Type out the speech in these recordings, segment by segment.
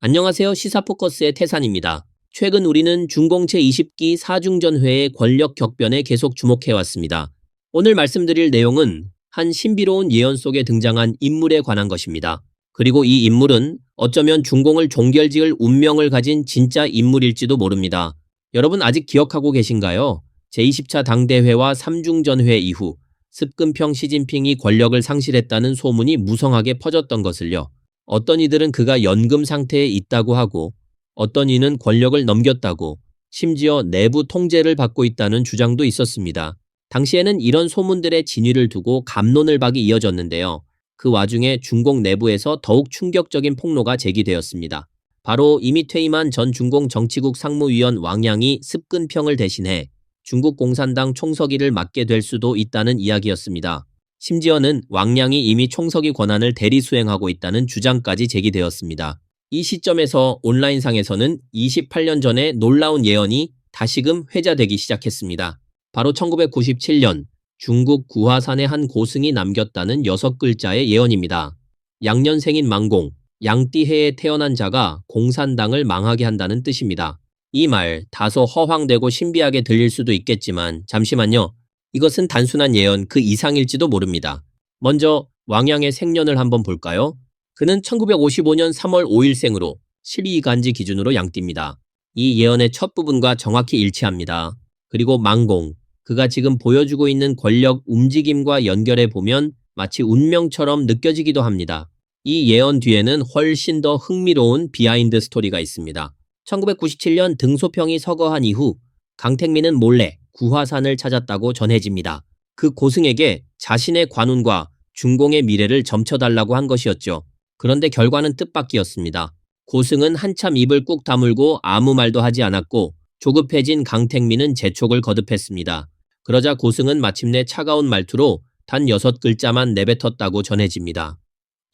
안녕하세요. 시사포커스의 태산입니다. 최근 우리는 중공 제20기 사중전회의 권력 격변에 계속 주목해왔습니다. 오늘 말씀드릴 내용은 한 신비로운 예언 속에 등장한 인물에 관한 것입니다. 그리고 이 인물은 어쩌면 중공을 종결지을 운명을 가진 진짜 인물일지도 모릅니다. 여러분 아직 기억하고 계신가요? 제20차 당대회와 삼중전회 이후 습근평 시진핑이 권력을 상실했다는 소문이 무성하게 퍼졌던 것을요. 어떤 이들은 그가 연금 상태에 있다고 하고 어떤 이는 권력을 넘겼다고 심지어 내부 통제를 받고 있다는 주장도 있었습니다. 당시에는 이런 소문들의 진위를 두고 갑론을박이 이어졌는데요. 그 와중에 중공 내부에서 더욱 충격적인 폭로가 제기되었습니다. 바로 이미 퇴임한 전 중공 정치국 상무위원 왕양이 습근평을 대신해 중국 공산당 총서기를 맡게 될 수도 있다는 이야기였습니다. 심지어는 왕양이 이미 총서기 권한을 대리 수행하고 있다는 주장까지 제기되었습니다. 이 시점에서 온라인상에서는 28년 전의 놀라운 예언이 다시금 회자되기 시작했습니다. 바로 1997년 중국 구화산의 한 고승이 남겼다는 6글자의 예언입니다. 양년생인 망공, 양띠해에 태어난 자가 공산당을 망하게 한다는 뜻입니다. 이 말 다소 허황되고 신비하게 들릴 수도 있겠지만 잠시만요. 이것은 단순한 예언 그 이상일지도 모릅니다. 먼저 왕양의 생년을 한번 볼까요? 그는 1955년 3월 5일생으로 실위간지 기준으로 양띠입니다. 이 예언의 첫 부분과 정확히 일치합니다. 그리고 망공, 그가 지금 보여주고 있는 권력 움직임과 연결해 보면 마치 운명처럼 느껴지기도 합니다. 이 예언 뒤에는 훨씬 더 흥미로운 비하인드 스토리가 있습니다. 1997년 등소평이 서거한 이후 강택민은 몰래 구화산을 찾았다고 전해집니다. 그 고승에게 자신의 관운과 중공의 미래를 점쳐달라고 한 것이었죠. 그런데 결과는 뜻밖이었습니다. 고승은 한참 입을 꾹 다물고 아무 말도 하지 않았고 조급해진 강택민은 재촉을 거듭했습니다. 그러자 고승은 마침내 차가운 말투로 단 6글자만 내뱉었다고 전해집니다.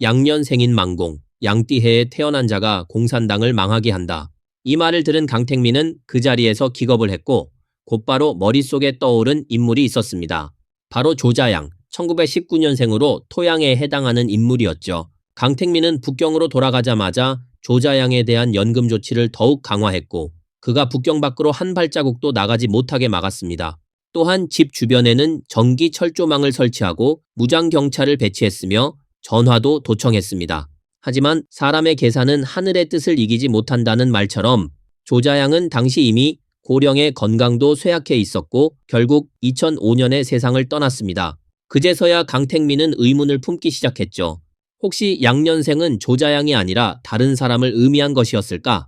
양년생인 망공, 양띠해에 태어난 자가 공산당을 망하게 한다. 이 말을 들은 강택민은 그 자리에서 기겁을 했고 곧바로 머릿속에 떠오른 인물이 있었습니다. 바로 조자양, 1919년생으로 토양에 해당하는 인물이었죠. 강택민은 북경으로 돌아가자마자 조자양에 대한 연금 조치를 더욱 강화했고 그가 북경 밖으로 한 발자국도 나가지 못하게 막았습니다. 또한 집 주변에는 전기 철조망을 설치하고 무장경찰을 배치했으며 전화도 도청했습니다. 하지만 사람의 계산은 하늘의 뜻을 이기지 못한다는 말처럼 조자양은 당시 이미 고령의 건강도 쇠약해 있었고 결국 2005년에 세상을 떠났습니다. 그제서야 강택민은 의문을 품기 시작했죠. 혹시 양년생은 조자양이 아니라 다른 사람을 의미한 것이었을까?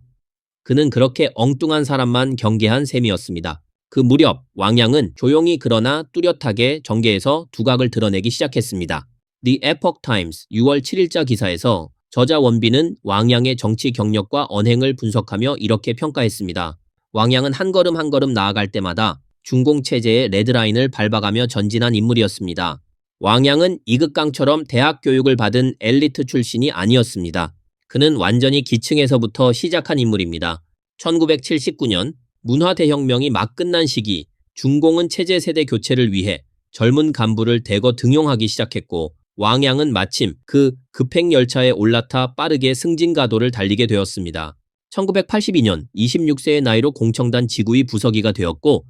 그는 그렇게 엉뚱한 사람만 경계한 셈이었습니다. 그 무렵 왕양은 조용히 그러나 뚜렷하게 정계에서 두각을 드러내기 시작했습니다. The Epoch Times 6월 7일자 기사에서 저자 원빈은 왕양의 정치 경력과 언행을 분석하며 이렇게 평가했습니다. 왕양은 한 걸음 한 걸음 나아갈 때마다 중공 체제의 레드라인을 밟아가며 전진한 인물이었습니다. 왕양은 이극강처럼 대학 교육을 받은 엘리트 출신이 아니었습니다. 그는 완전히 기층에서부터 시작한 인물입니다. 1979년 문화대혁명이 막 끝난 시기 중공은 체제 세대 교체를 위해 젊은 간부를 대거 등용하기 시작했고 왕양은 마침 그 급행열차에 올라타 빠르게 승진가도를 달리게 되었습니다. 1982년 26세의 나이로 공청단 지구위 부서기가 되었고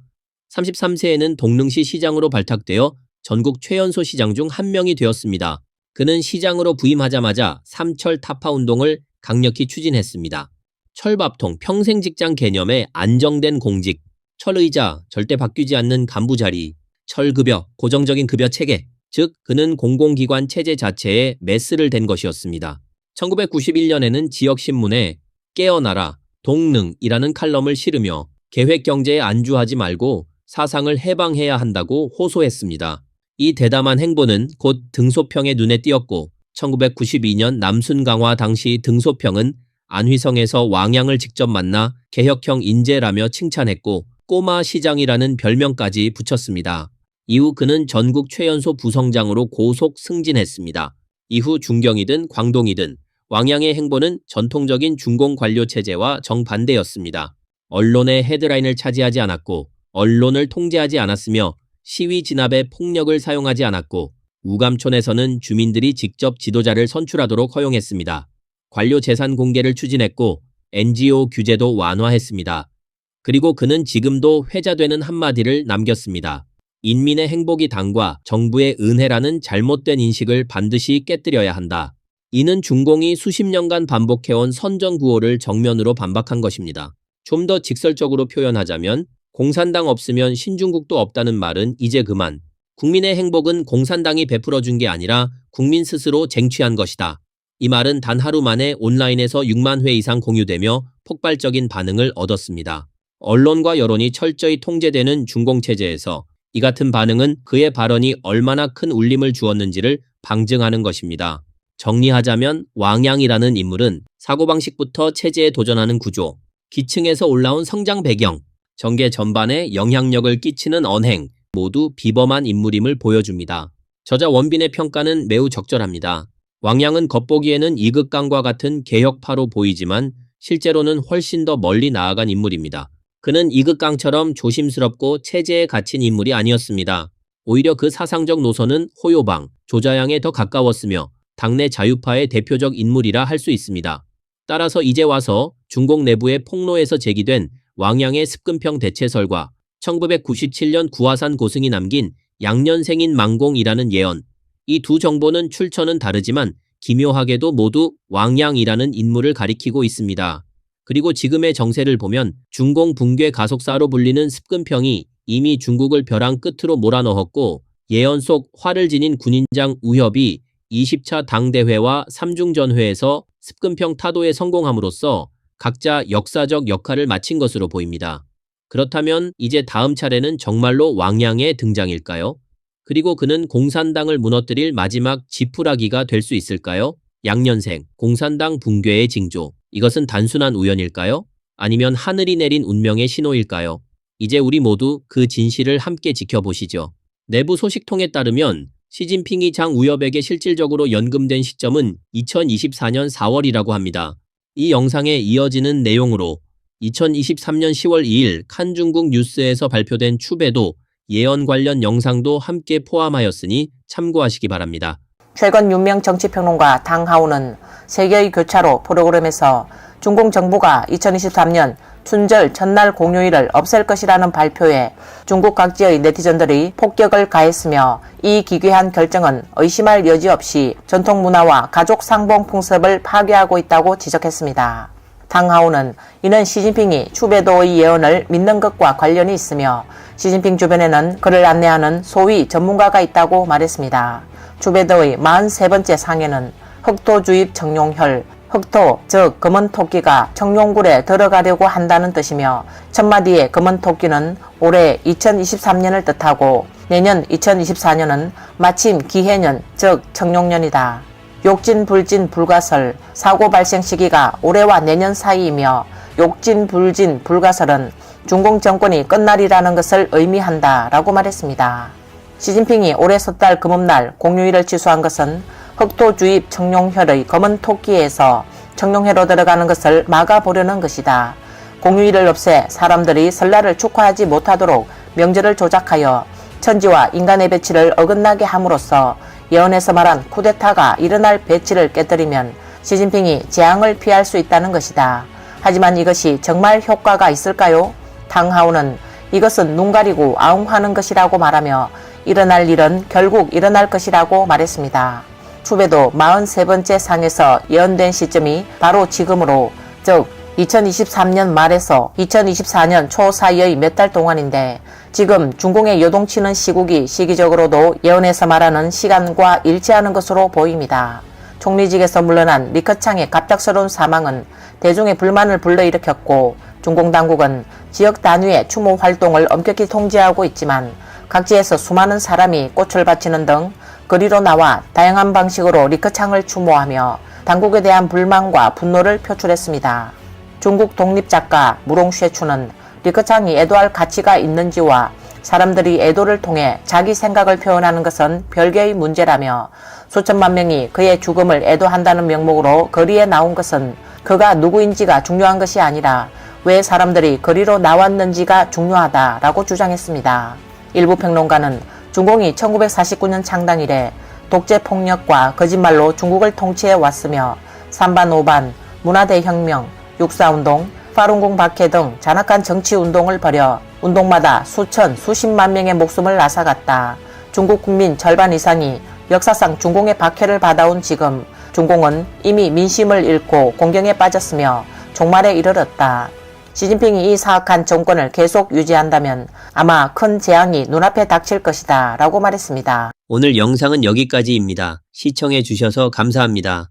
33세에는 동릉시 시장으로 발탁되어 전국 최연소 시장 중 한 명이 되었습니다. 그는 시장으로 부임하자마자 삼철 타파운동을 강력히 추진했습니다. 철밥통, 평생 직장 개념의 안정된 공직, 철의자, 절대 바뀌지 않는 간부 자리, 철급여, 고정적인 급여 체계, 즉 그는 공공기관 체제 자체에 메스를 댄 것이었습니다. 1991년에는 지역신문에 깨어나라, 동능이라는 칼럼을 실으며 계획경제에 안주하지 말고 사상을 해방해야 한다고 호소했습니다. 이 대담한 행보는 곧 등소평의 눈에 띄었고 1992년 남순강화 당시 등소평은 안휘성에서 왕양을 직접 만나 개혁형 인재라며 칭찬했고 꼬마 시장이라는 별명까지 붙였습니다. 이후 그는 전국 최연소 부성장으로 고속 승진했습니다. 이후 중경이든 광동이든 왕양의 행보는 전통적인 중공 관료 체제와 정반대였습니다. 언론의 헤드라인을 차지하지 않았고 언론을 통제하지 않았으며 시위 진압에 폭력을 사용하지 않았고 우감촌에서는 주민들이 직접 지도자를 선출하도록 허용했습니다. 관료 재산 공개를 추진했고 NGO 규제도 완화했습니다. 그리고 그는 지금도 회자되는 한마디를 남겼습니다. 인민의 행복이 당과 정부의 은혜라는 잘못된 인식을 반드시 깨뜨려야 한다. 이는 중공이 수십 년간 반복해온 선전구호를 정면으로 반박한 것입니다. 좀 더 직설적으로 표현하자면 공산당 없으면 신중국도 없다는 말은 이제 그만. 국민의 행복은 공산당이 베풀어준 게 아니라 국민 스스로 쟁취한 것이다. 이 말은 단 하루 만에 온라인에서 6만 회 이상 공유되며 폭발적인 반응을 얻었습니다. 언론과 여론이 철저히 통제되는 중공체제에서 이 같은 반응은 그의 발언이 얼마나 큰 울림을 주었는지를 방증하는 것입니다. 정리하자면 왕양이라는 인물은 사고방식부터 체제에 도전하는 구조, 기층에서 올라온 성장 배경, 정계 전반에 영향력을 끼치는 언행, 모두 비범한 인물임을 보여줍니다. 저자 원빈의 평가는 매우 적절합니다. 왕양은 겉보기에는 이극강과 같은 개혁파로 보이지만 실제로는 훨씬 더 멀리 나아간 인물입니다. 그는 이극강처럼 조심스럽고 체제에 갇힌 인물이 아니었습니다. 오히려 그 사상적 노선은 호요방, 조자양에 더 가까웠으며 당내 자유파의 대표적 인물이라 할 수 있습니다. 따라서 이제 와서 중공 내부의 폭로에서 제기된 왕양의 습근평 대체설과 1997년 구화산 고승이 남긴 양년생인 망공이라는 예언, 이 두 정보는 출처는 다르지만 기묘하게도 모두 왕양이라는 인물을 가리키고 있습니다. 그리고 지금의 정세를 보면 중공 붕괴 가속사로 불리는 습근평이 이미 중국을 벼랑 끝으로 몰아넣었고 예언 속 화를 지닌 군인장 우협이 20차 당대회와 삼중전회에서 습근평 타도에 성공함으로써 각자 역사적 역할을 마친 것으로 보입니다. 그렇다면 이제 다음 차례는 정말로 왕양의 등장일까요? 그리고 그는 공산당을 무너뜨릴 마지막 지푸라기가 될 수 있을까요? 양년생, 공산당 붕괴의 징조. 이것은 단순한 우연일까요? 아니면 하늘이 내린 운명의 신호일까요? 이제 우리 모두 그 진실을 함께 지켜보시죠. 내부 소식통에 따르면 시진핑이 장 우협에게 실질적으로 연금된 시점은 2024년 4월이라고 합니다. 이 영상에 이어지는 내용으로 2023년 10월 2일 칸 중국 뉴스에서 발표된 추배도 예언 관련 영상도 함께 포함하였으니 참고하시기 바랍니다. 최근 유명 정치평론가 당하오는 세계의 교차로 프로그램에서 중공 정부가 2023년 춘절 전날 공휴일을 없앨 것이라는 발표에 중국 각지의 네티즌들이 폭격을 가했으며 이 기괴한 결정은 의심할 여지 없이 전통 문화와 가족 상봉 풍습을 파괴하고 있다고 지적했습니다. 당하오는 이는 시진핑이 추배도의 예언을 믿는 것과 관련이 있으며 시진핑 주변에는 그를 안내하는 소위 전문가가 있다고 말했습니다. 추배도의 43번째 상해는 흑토 주입 청룡혈, 흑토 즉 검은 토끼가 청룡굴에 들어가려고 한다는 뜻이며 첫마디의 검은 토끼는 올해 2023년을 뜻하고 내년 2024년은 마침 기해년 즉 청룡년이다. 욕진불진 불가설, 사고 발생 시기가 올해와 내년 사이이며 욕진불진 불가설은 중공 정권이 끝날이라는 것을 의미한다 라고 말했습니다. 시진핑이 올해 섣달 금음날 공휴일을 취소한 것은 흑토 주입 청룡혈의 검은 토끼에서 청룡회로 들어가는 것을 막아보려는 것이다. 공휴일을 없애 사람들이 설날을 축하하지 못하도록 명절을 조작하여 천지와 인간의 배치를 어긋나게 함으로써 예언에서 말한 쿠데타가 일어날 배치를 깨뜨리면 시진핑이 재앙을 피할 수 있다는 것이다. 하지만 이것이 정말 효과가 있을까요? 당하오는 이것은 눈 가리고 아웅하는 것이라고 말하며 일어날 일은 결국 일어날 것이라고 말했습니다. 추배도 43번째 상에서 예언된 시점이 바로 지금으로 즉 2023년 말에서 2024년 초 사이의 몇 달 동안인데 지금 중공에 요동치는 시국이 시기적으로도 예언에서 말하는 시간과 일치하는 것으로 보입니다. 총리직에서 물러난 리커창의 갑작스러운 사망은 대중의 불만을 불러일으켰고 중공 당국은 지역 단위의 추모 활동을 엄격히 통제하고 있지만 각지에서 수많은 사람이 꽃을 바치는 등 거리로 나와 다양한 방식으로 리커창을 추모하며 당국에 대한 불만과 분노를 표출했습니다. 중국 독립작가 무롱쉐추는 리커창이 애도할 가치가 있는지와 사람들이 애도를 통해 자기 생각을 표현하는 것은 별개의 문제라며 수천만 명이 그의 죽음을 애도한다는 명목으로 거리에 나온 것은 그가 누구인지가 중요한 것이 아니라 왜 사람들이 거리로 나왔는지가 중요하다라고 주장했습니다. 일부 평론가는 중공이 1949년 창당 이래 독재 폭력과 거짓말로 중국을 통치해 왔으며 3반 5반, 문화대혁명, 육사운동, 파룬궁 박해 등 잔악한 정치운동을 벌여 운동마다 수천, 수십만 명의 목숨을 앗아갔다. 중국 국민 절반 이상이 역사상 중공의 박해를 받아온 지금 중공은 이미 민심을 잃고 공경에 빠졌으며 종말에 이르렀다. 시진핑이 이 사악한 정권을 계속 유지한다면 아마 큰 재앙이 눈앞에 닥칠 것이다 라고 말했습니다. 오늘 영상은 여기까지입니다. 시청해 주셔서 감사합니다.